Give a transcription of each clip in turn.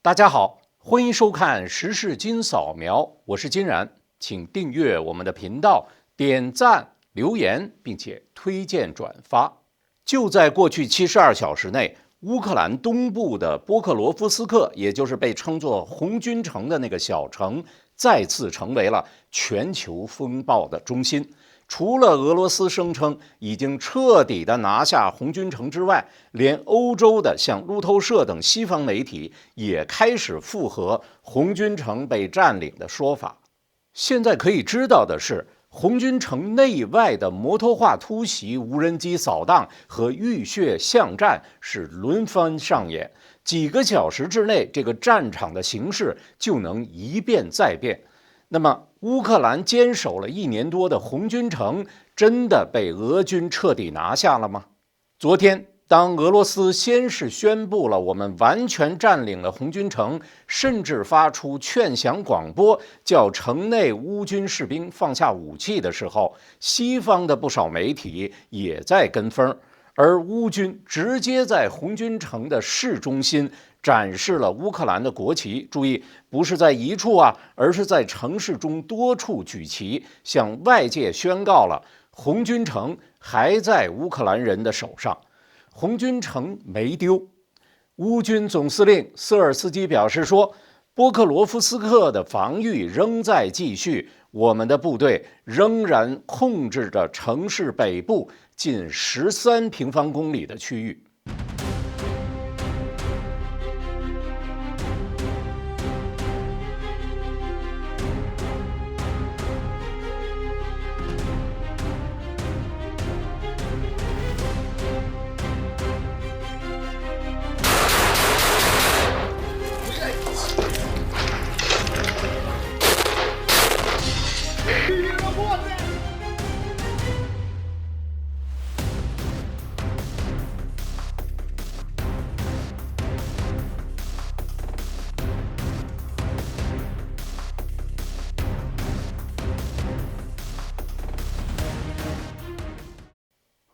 大家好，欢迎收看时事金扫描，我是金然，请订阅我们的频道，点赞、留言，并且推荐转发。就在过去72小时内，乌克兰东部的波克罗夫斯克，也就是被称作红军城的那个小城，再次成为了全球风暴的中心。除了俄罗斯声称已经彻底的拿下红军城之外，连欧洲的像路透社等西方媒体也开始附和红军城被占领的说法。现在可以知道的是，红军城内外的摩托化突袭、无人机扫荡和浴血巷战是轮番上演，几个小时之内，这个战场的形势就能一变再变。那么，乌克兰坚守了1年多的红军城，真的被俄军彻底拿下了吗？昨天，当俄罗斯先是宣布了我们完全占领了红军城，甚至发出劝降广播，叫城内乌军士兵放下武器的时候，西方的不少媒体也在跟风，而乌军直接在红军城的市中心展示了乌克兰的国旗，注意，不是在一处啊，而是在城市中多处举旗，向外界宣告了红军城还在乌克兰人的手上，红军城没丢。乌军总司令瑟尔斯基表示说，波克罗夫斯克的防御仍在继续，我们的部队仍然控制着城市北部近13平方公里的区域。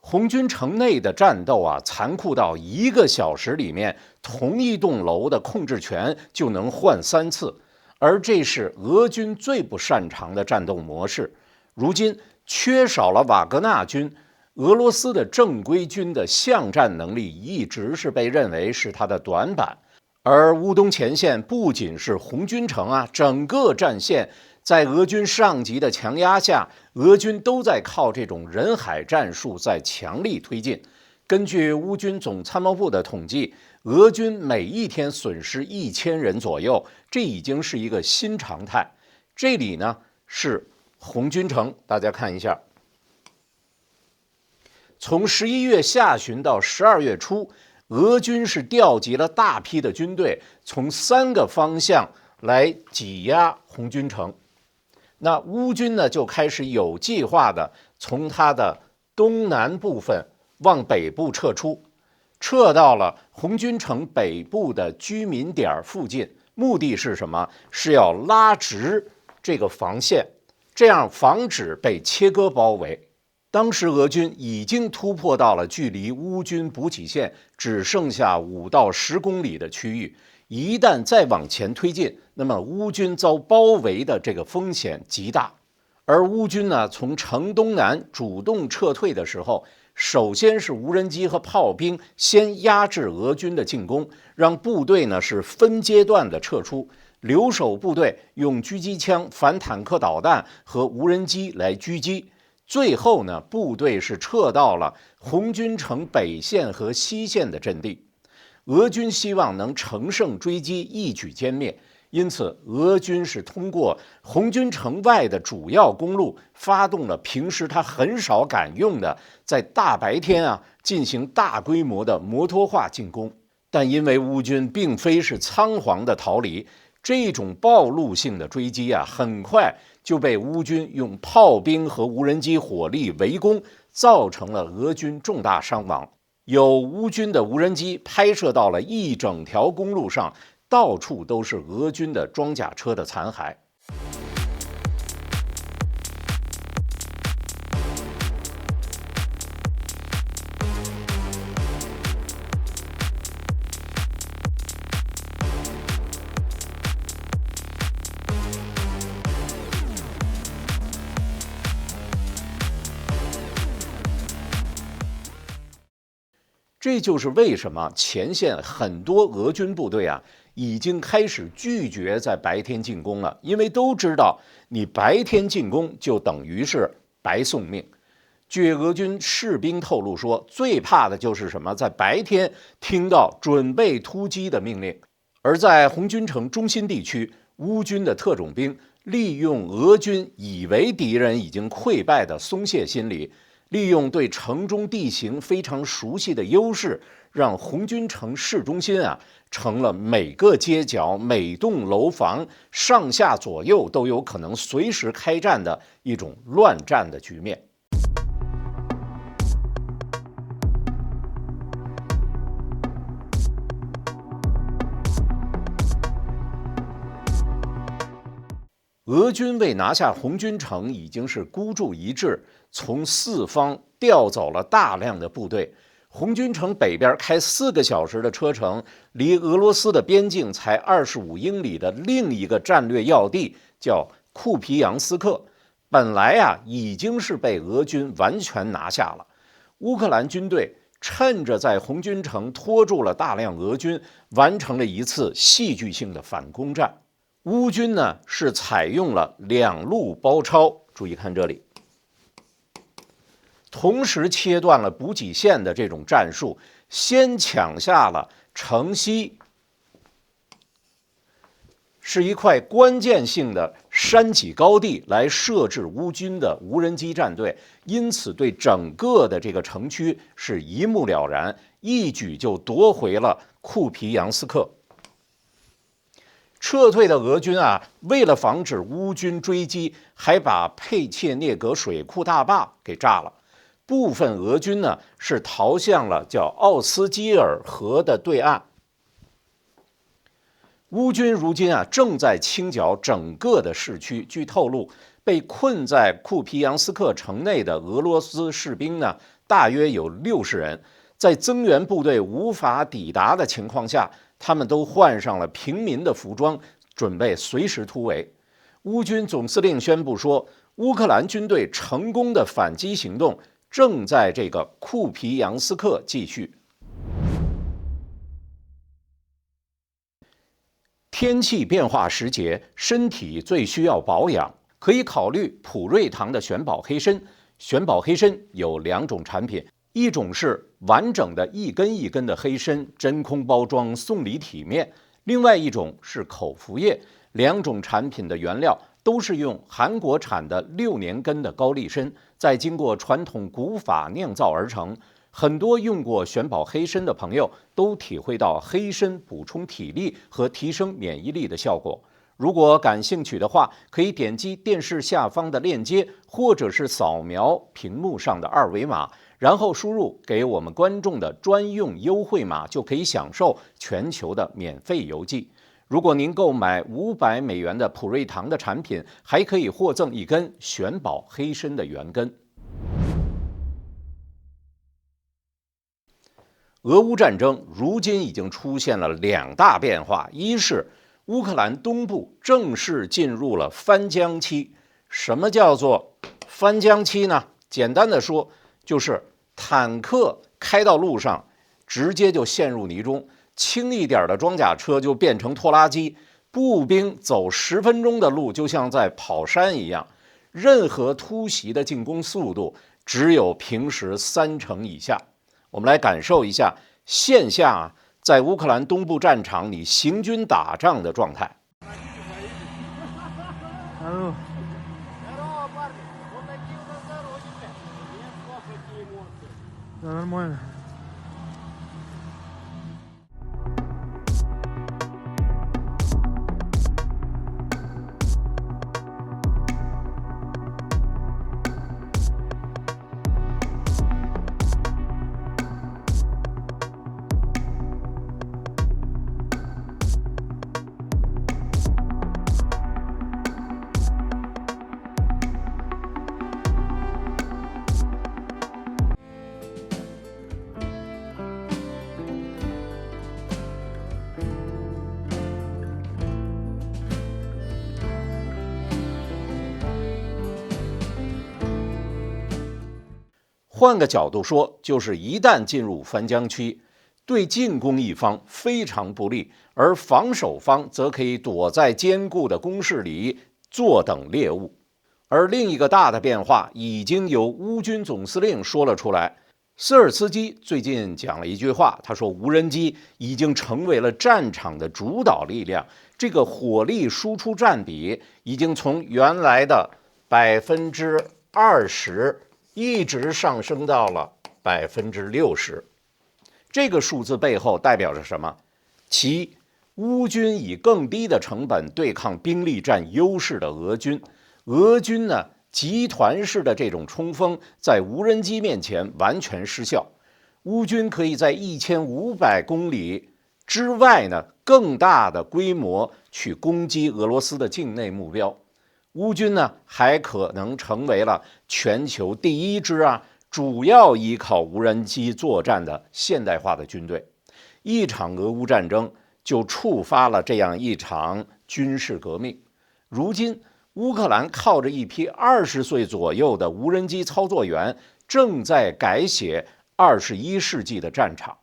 红军城内的战斗啊，残酷到1个小时里面，同一栋楼的控制权就能换3次，而这是俄军最不擅长的战斗模式。如今缺少了瓦格纳军，俄罗斯的正规军的巷战能力一直是被认为是它的短板。而乌东前线不仅是红军城啊，整个战线在俄军上级的强压下，俄军都在靠这种人海战术在强力推进。根据乌军总参谋部的统计，俄军每一天损失1000人左右，这已经是一个新常态。这里呢是红军城，大家看一下，从11月下旬到12月初，俄军是调集了大批的军队，从3个方向来挤压红军城。那乌军呢，就开始有计划的从它的东南部分往北部撤出，撤到了红军城北部的居民点附近。目的是什么？是要拉直这个防线，这样防止被切割包围。当时俄军已经突破到了距离乌军补给线只剩下5到10公里的区域，一旦再往前推进，那么乌军遭包围的这个风险极大。而乌军呢，从城东南主动撤退的时候，首先是无人机和炮兵先压制俄军的进攻，让部队呢是分阶段的撤出，留守部队用狙击枪、反坦克导弹和无人机来狙击。最后呢，部队是撤到了红军城北线和西线的阵地。俄军希望能乘胜追击，一举歼灭，因此俄军是通过红军城外的主要公路发动了平时他很少敢用的，在大白天啊进行大规模的摩托化进攻。但因为乌军并非是仓皇的逃离，这种暴露性的追击啊，很快就被乌军用炮兵和无人机火力围攻，造成了俄军重大伤亡。有乌军的无人机拍摄到了一整条公路上，到处都是俄军的装甲车的残骸。这就是为什么前线很多俄军部队啊，已经开始拒绝在白天进攻了，因为都知道你白天进攻就等于是白送命。据俄军士兵透露说，最怕的就是什么？在白天听到准备突击的命令，而在红军城中心地区，乌军的特种兵利用俄军以为敌人已经溃败的松懈心理，利用对城中地形非常熟悉的优势，让红军城市中心啊成了每个街角、每栋楼房上下左右都有可能随时开战的一种乱战的局面。俄军为拿下红军城已经是孤注一掷，从四方调走了大量的部队。红军城北边开4个小时的车程，离俄罗斯的边境才25英里的另一个战略要地叫库皮扬斯克，本来啊已经是被俄军完全拿下了。乌克兰军队趁着在红军城拖住了大量俄军，完成了一次戏剧性的反攻战。乌军呢是采用了2路包抄，注意看这里，同时切断了补给线的这种战术，先抢下了城西，是一块关键性的山脊高地来设置乌军的无人机战队，因此对整个的这个城区是一目了然，一举就夺回了库皮扬斯克。撤退的俄军啊，为了防止乌军追击，还把佩切涅格水库大坝给炸了。部分俄军呢是逃向了叫奥斯基尔河的对岸。乌军如今啊正在清剿整个的市区。据透露，被困在库皮扬斯克城内的俄罗斯士兵呢，大约有60人。在增援部队无法抵达的情况下，他们都换上了平民的服装，准备随时突围。乌军总司令宣布说，乌克兰军队成功的反击行动正在这个库皮扬斯克继续。天气变化时节，身体最需要保养，可以考虑普瑞堂的选宝黑参。选宝黑参有2种产品，一种是完整的一根一根的黑参，真空包装，送礼体面；另外一种是口服液。2种产品的原料都是用韩国产的6年根的高丽参，再经过传统古法酿造而成。很多用过选宝黑参的朋友都体会到黑参补充体力和提升免疫力的效果。如果感兴趣的话，可以点击电视下方的链接，或者是扫描屏幕上的2维码，然后输入给我们观众的专用优惠码，就可以享受全球的免费邮寄。如果您购买500美元的普瑞堂的产品，还可以获赠1根选宝黑参的原根。俄乌战争如今已经出现了2大变化，一是乌克兰东部正式进入了翻江期。什么叫做翻江期呢？简单的说，就是坦克开到路上，直接就陷入泥中，轻一点的装甲车就变成拖拉机，步兵走10分钟的路就像在跑山一样，任何突袭的进攻速度只有平时30%以下。我们来感受一下线下在乌克兰东部战场你行军打仗的状态。换个角度说，就是一旦进入汾江区，对进攻一方非常不利，而防守方则可以躲在坚固的工事里坐等猎物。而另一个大的变化已经由乌军总司令说了出来。斯尔斯基最近讲了一句话，他说无人机已经成为了战场的主导力量，这个火力输出占比已经从原来的20%一直上升到了60%。这个数字背后代表着什么？其乌军以更低的成本对抗兵力占优势的俄军，俄军呢集团式的这种冲锋在无人机面前完全失效。乌军可以在1500公里之外呢更大的规模去攻击俄罗斯的境内目标。乌军呢还可能成为了全球第一支主要依靠无人机作战的现代化的军队。一场俄乌战争就触发了这样一场军事革命。如今乌克兰靠着一批20岁左右的无人机操作员，正在改写21世纪的战场。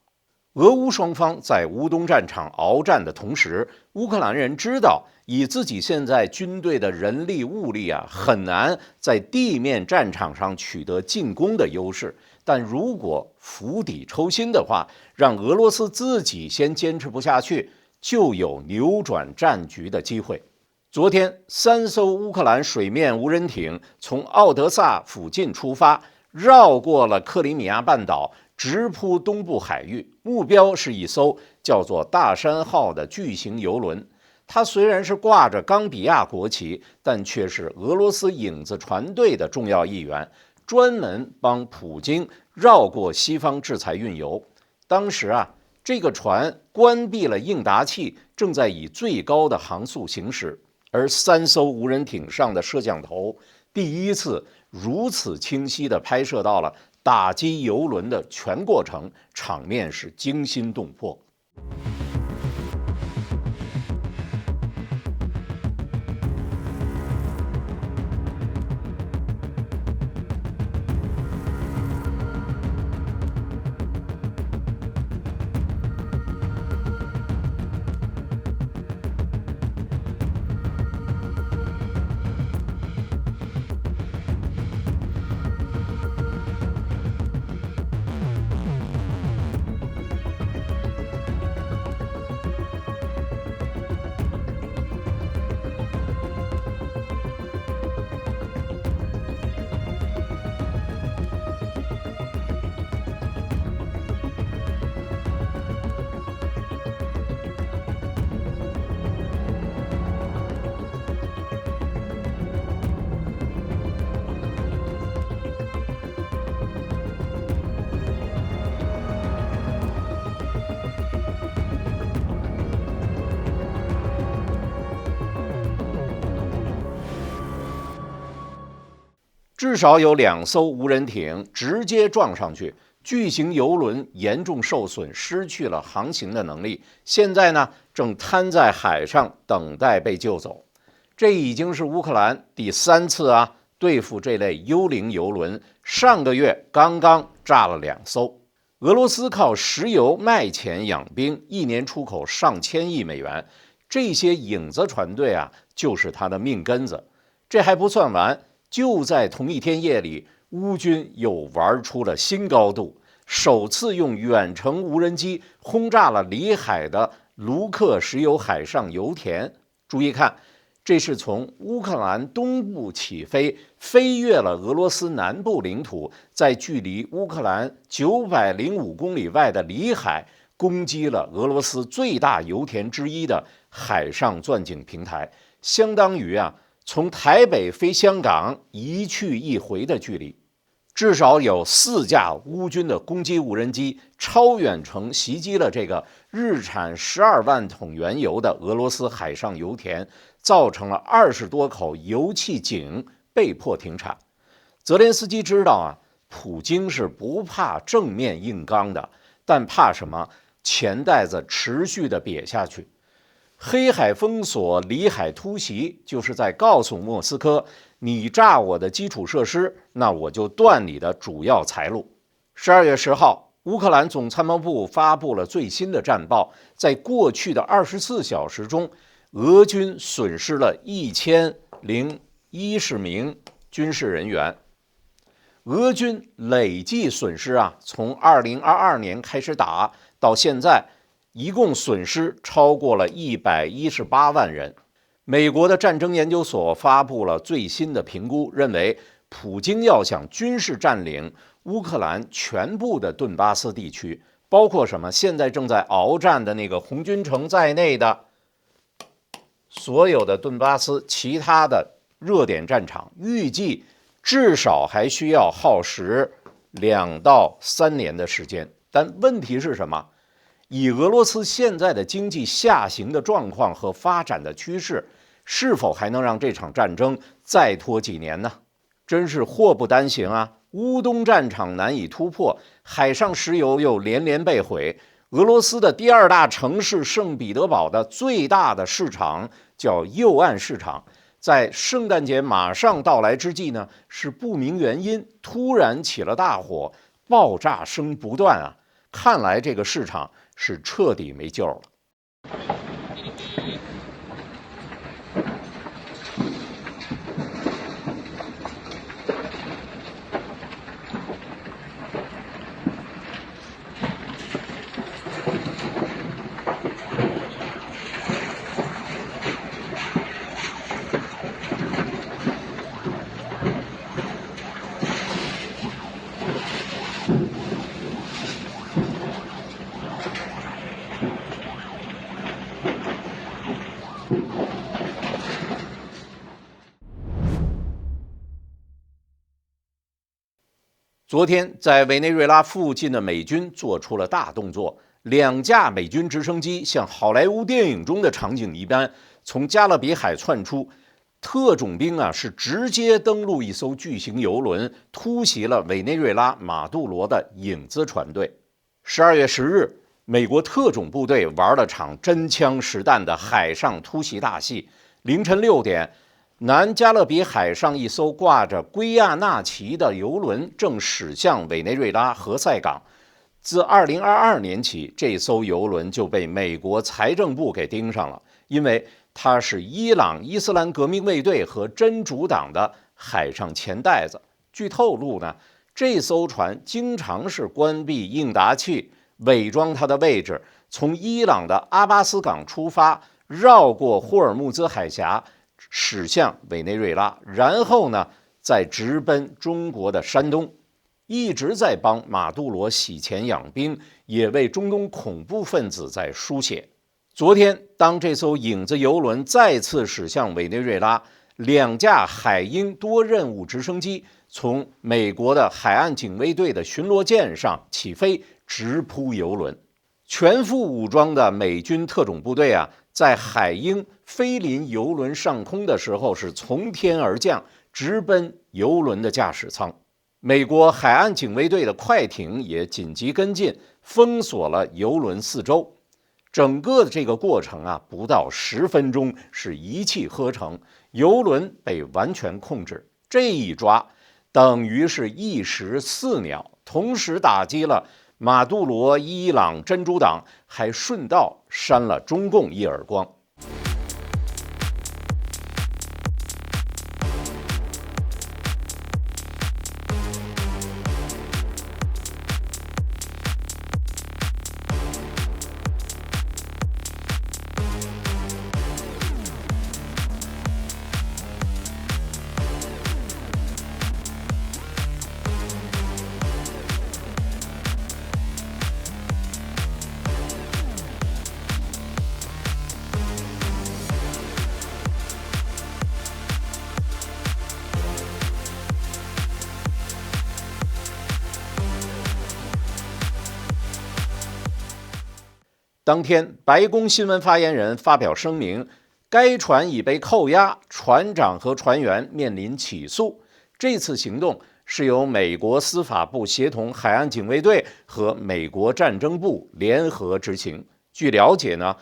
俄乌双方在乌东战场鏖战的同时，乌克兰人知道以自己现在军队的人力物力很难在地面战场上取得进攻的优势。但如果釜底抽薪的话，让俄罗斯自己先坚持不下去，就有扭转战局的机会。昨天，3艘乌克兰水面无人艇从奥德萨附近出发，绕过了克里米亚半岛，直扑东部海域，目标是一艘叫做大山号的巨型游轮。它虽然是挂着冈比亚国旗，但却是俄罗斯影子船队的重要一员，专门帮普京绕过西方制裁运油。当时这个船关闭了应答器，正在以最高的航速行驶，而3艘无人艇上的摄像头第一次如此清晰地拍摄到了打击游轮的全过程，场面是惊心动魄。至少有2艘无人艇直接撞上去，巨型游轮严重受损，失去了航行的能力。现在呢，正瘫在海上等待被救走。这已经是乌克兰第3次对付这类幽灵游轮。上个月刚刚炸了2艘。俄罗斯靠石油卖钱养兵，一年出口上千亿美元。这些影子船队就是他的命根子。这还不算完。就在同一天夜里，乌军又玩出了新高度，首次用远程无人机轰炸了里海的卢克石油海上油田。注意看，这是从乌克兰东部起飞，飞越了俄罗斯南部领土，在距离乌克兰905公里外的里海攻击了俄罗斯最大油田之一的海上钻井平台，相当于从台北飞香港一去一回的距离。至少有4架乌军的攻击无人机超远程袭击了这个日产12万桶原油的俄罗斯海上油田，造成了20多口油气井被迫停产。泽连斯基知道普京是不怕正面硬刚的，但怕什么？钱袋子持续的瘪下去。黑海封锁、里海突袭，就是在告诉莫斯科，你炸我的基础设施，那我就断你的主要财路。12月10号，乌克兰总参谋部发布了最新的战报，在过去的24小时中，俄军损失了1010名军事人员。俄军累计损失从2022年开始打到现在，一共损失超过了118万人。美国的战争研究所发布了最新的评估，认为普京要想军事占领乌克兰全部的顿巴斯地区，包括什么现在正在鏖战的那个红军城在内的所有的顿巴斯其他的热点战场，预计至少还需要耗时2到3年的时间。但问题是什么？以俄罗斯现在的经济下行的状况和发展的趋势，是否还能让这场战争再拖几年呢？真是祸不单行啊！乌东战场难以突破，海上石油又连连被毁。俄罗斯的第2大城市圣彼得堡的最大的市场叫右岸市场，在圣诞节马上到来之际呢，是不明原因突然起了大火，爆炸声不断啊！看来这个市场是彻底没救了。昨天，在委内瑞拉附近的美军做出了大动作，2架美军直升机像好莱坞电影中的场景一般，从加勒比海窜出。特种兵是直接登陆一艘巨型游轮，突袭了委内瑞拉马杜罗的影子船队。12月10日，美国特种部队玩了场真枪实弹的海上突袭大戏。凌晨6点。南加勒比海上一艘挂着圭亚那旗的游轮正驶向委内瑞拉何塞港。自2022年起，这艘游轮就被美国财政部给盯上了，因为它是伊朗伊斯兰革命卫队和真主党的海上钱袋子。据透露呢，这艘船经常是关闭应答器，伪装它的位置，从伊朗的阿巴斯港出发，绕过霍尔木兹海峡，驶向委内瑞拉，然后呢，再直奔中国的山东，一直在帮马杜罗洗钱养兵，也为中东恐怖分子在输血。昨天，当这艘影子游轮再次驶向委内瑞拉，2架海鹰多任务直升机从美国的海岸警卫队的巡逻舰上起飞，直扑游轮。全副武装的美军特种部队在海鹰飞临游轮上空的时候是从天而降，直奔游轮的驾驶舱。美国海岸警卫队的快艇也紧急跟进，封锁了游轮4周。整个的这个过程不到10分钟，是一气呵成，游轮被完全控制。这一抓等于是一石4鸟，同时打击了马杜罗、伊朗真主党，还顺道扇了中共一耳光。当天，白宫新闻发言人发表声明，该船已被扣押，船长和船员面临起诉。这次行动是由美国司法部协同海岸警卫队和美国战争部联合执行。据了解呢，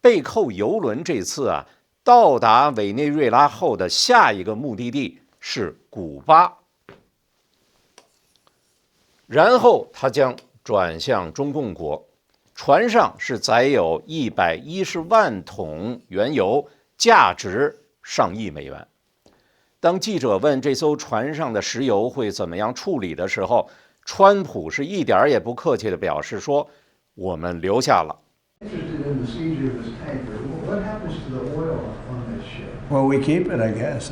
被扣油轮这次啊，到达委内瑞拉后的下一个目的地是古巴，然后他将转向中共国。船上是载有110万桶原油，价值上亿美元。当记者问这艘船上的石油会怎么样处理的时候，川普是一点也不客气地表示说：“我们留下了。” Well, we keep it, I guess.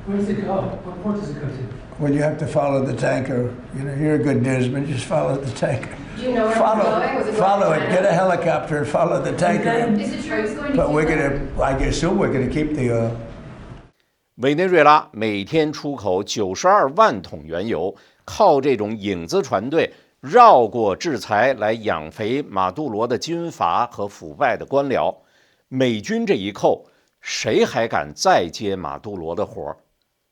Where does it go? What port does it go to? Well, you have to follow the tanker. You know, you're a good newsman. Just follow the tanker. Do you know where it's going? Follow it. Get a helicopter and follow the tanker. Is it true it's going to? But we're gonna. I assume we're gonna keep the oil. 委内瑞拉每天出口92万桶原油，靠这种影子船队绕过制裁来养肥马杜罗的军阀和腐败的官僚。美军这一扣，谁还敢再接马杜罗的活？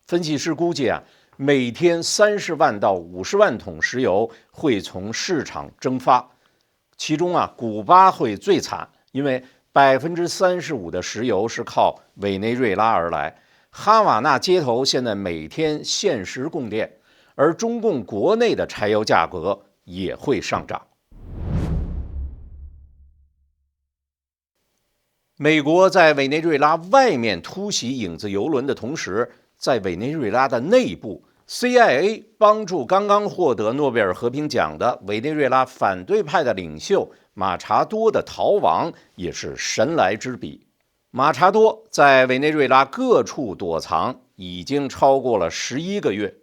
分析师估计啊，每天30万到50万桶石油会从市场蒸发，其中啊，古巴会最惨，因为35%的石油是靠委内瑞拉而来。哈瓦那街头现在每天限时供电，而中共国内的柴油价格也会上涨。美国在委内瑞拉外面突袭影子油轮的同时，在委内瑞拉的内部 ，CIA 帮助刚刚获得诺贝尔和平奖的委内瑞拉反对派的领袖马查多的逃亡也是神来之笔。马查多在委内瑞拉各处躲藏已经超过了11个月。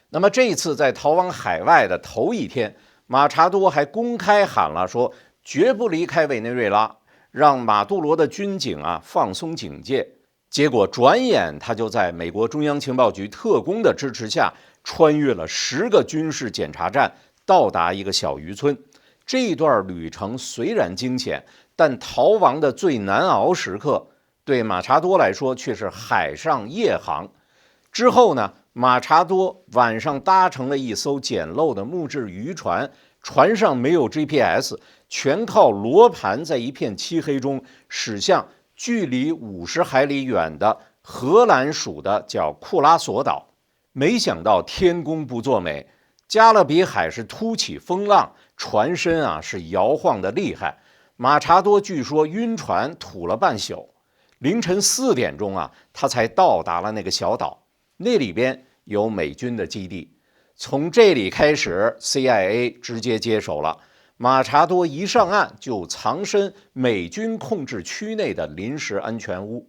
那么这次在逃往海外的头一天，马查多还公开喊了说绝不离开委内瑞拉，让马杜罗的军警啊放松警戒。结果转眼他就在美国中央情报局特工的支持下，穿越了10个军事检查站，到达一个小渔村。这段旅程虽然惊险，但逃亡的最难熬时刻，对马查多来说却是海上夜航。之后呢，马查多晚上搭乘了一艘简陋的木质渔船，船上没有 GPS， 全靠罗盘在一片漆黑中驶向距离50海里远的荷兰属的叫库拉索岛。没想到天公不作美，加勒比海是突起风浪，船身啊是摇晃的厉害。马查多据说晕船吐了半宿，凌晨4点钟啊，他才到达了那个小岛，那里边有美军的基地。从这里开始 ，CIA 直接接手了。马查多一上岸就藏身美军控制区内的临时安全屋。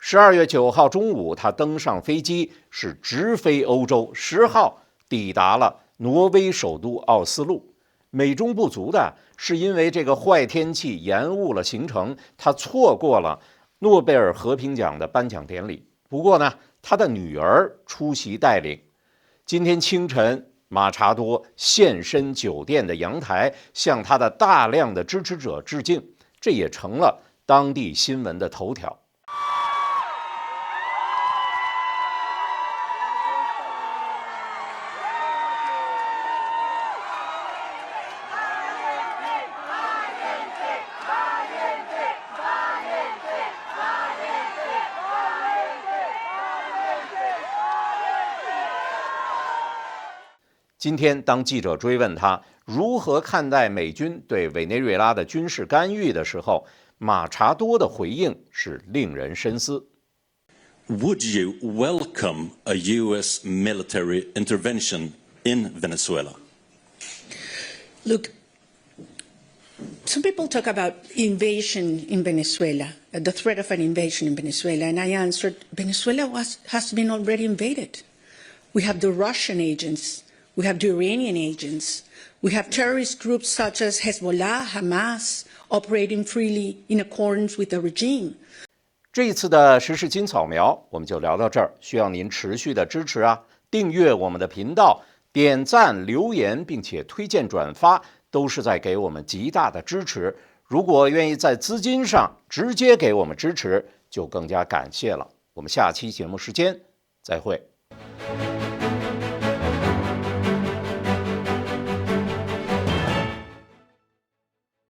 12月9号中午，他登上飞机，是直飞欧洲，10号抵达了挪威首都奥斯陆。美中不足的是，因为这个坏天气延误了行程，他错过了诺贝尔和平奖的颁奖典礼。不过呢，他的女儿出席带领。今天清晨，马查多现身酒店的阳台，向他的大量的支持者致敬，这也成了当地新闻的头条。今天，当记者追问他如何看待美军对委内瑞拉的军事干预的时候，马查多的回应是令人深思。Would you welcome a U.S. military intervention in Venezuela? Look, some people talk about invasion in Venezuela, the threat of an invasion in Venezuela, and I answered, Venezuela has been already invaded. We have the Russian agents. We have the Iranian agents. We have terrorist groups such as Hezbollah, Hamas, operating freely in accordance with the regime. 这一次的时事金扫描我们就聊到这儿，需要您持续的支持啊！订阅我们的频道，点赞、留言，并且推荐转发，都是在给我们极大的支持。如果愿意在资金上直接给我们支持，就更加感谢了。我们下期节目时间再会。